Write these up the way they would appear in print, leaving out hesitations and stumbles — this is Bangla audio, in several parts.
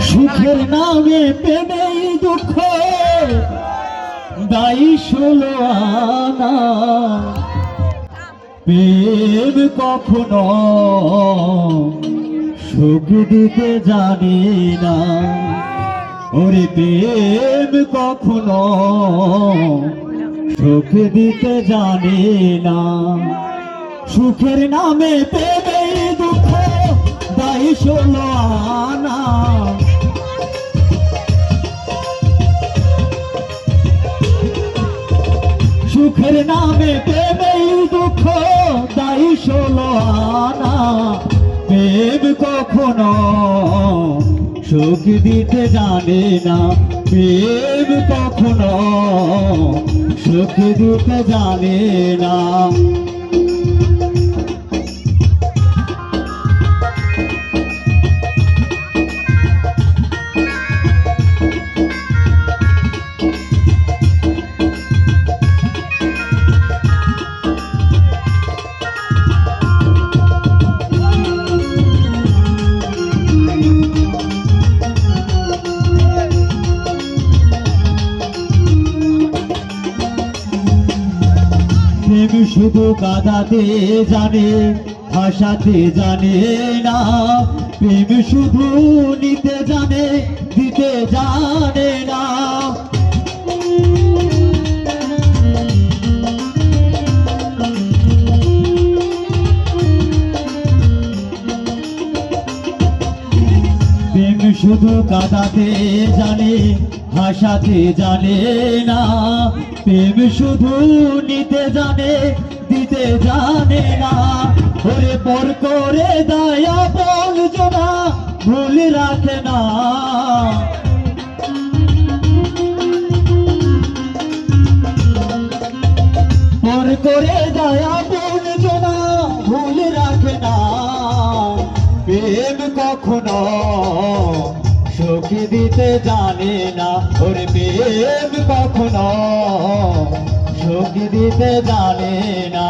সুখের নামে প্রেমেই দুঃখ দায়ী ষোলো আনা। প্রেম কখনো সুখ দিতে জানে না, ওরে প্রেম কখনো সুখ দিতে জানে না। সুখের নামে প্রেমেই দুঃখ দায়ী ষোলো আনা। সুখের নামে প্রেমেই দুঃখ দায়ী ষোলো আনা। প্রেম কখনো সুখ দিতে জানে না, প্রেম কখনো সুখ দিতে জানে না। প্রেম শুধু কাঁদাতে জানে, ভাসাতে জানে না। প্রেম শুধু নিতে জানে, দিতে জানে না। প্রেম শুধু কাঁদাতে জানে, ভাসাতে জানে না। প্রেম শুধু নিতে জানে, দিতে জানে না। ওরে পর করে দয়া বল জোনা ভুল রাখে না। পর করে দয়া বল জোনা ভুল রাখে না। প্রেম কখনো সুখ দিতে জানে না, ওরে প্রেম কখনো সুখ দিতে জানে না।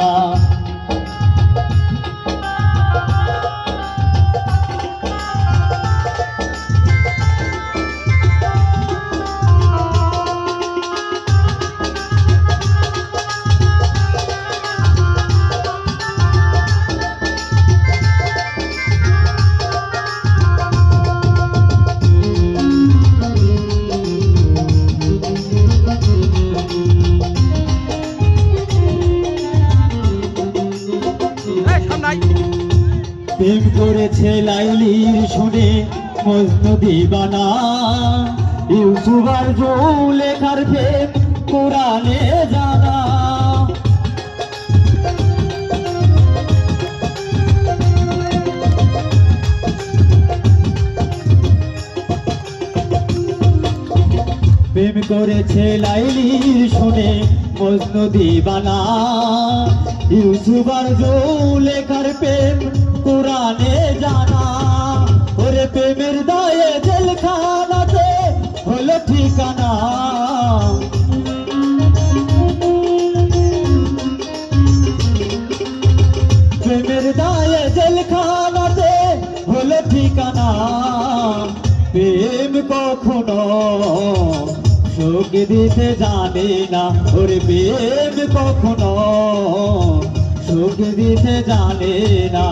প্রেম করেছে লাইলির শুনে মজনু দিবানা। ইউসুফ আর জুলেখার প্রেম কোরআনে জানা। প্রেম করেছে লাইলির শুনে মজনু দিবানা। ইউসুফ আর জুলেখার প্রেম কোরআনে জানা। ওরে প্রেমের দায়ে জেলখানাতে হলো ঠিকানা। প্রেমের দায়ে জেলখানাতে হলো ঠিকানা। প্রেম কখনো সুখ দিতে জানে না, ওরে প্রেম কখনো সুখ দিতে জানে না।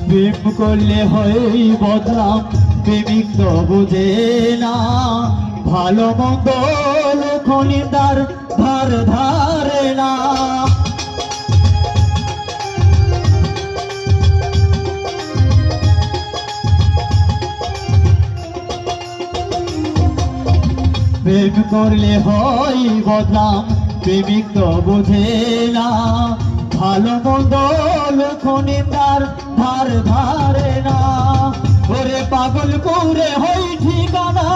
প্রেম করলে হয় বদনাম, প্রেমিক তো বুঝে না। ভালো মন্দ লক্ষণিদার ধার ধারে না। প্রেম করলে হয় বদনাম, প্রেমিক তো বোঝে না ভালো মন্দ লক্ষণিন্দার ধার ধারে না ওরে পাগল পুরে হই ঠিকানা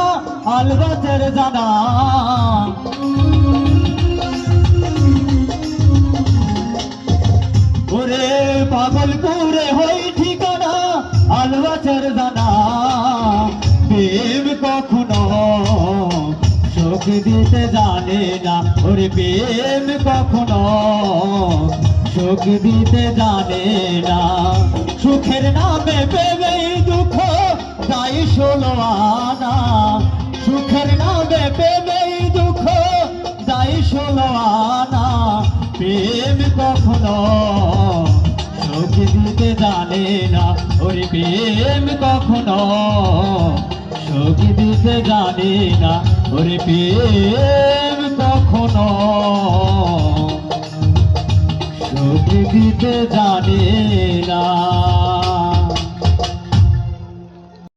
আলবাতের জানা ওরে পাগল পুরে হই ঠিকানা আলবাতের জানা প্রেম কখনো সুখ দিতে জানে না ওরে প্রেম কখনো সুখ দিতে জানে না সুখের নামে প্রেমেই দুঃখ তাই ষোলো আনা সুখের নামে প্রেমেই দুঃখ তাই ষোলো আনা প্রেম কখনো সুখ দিতে জানে না ওরে প্রেম কখনো সুখ দিতে জানে না ওরে প্রেম কখনো সুখ দিতে জানে না।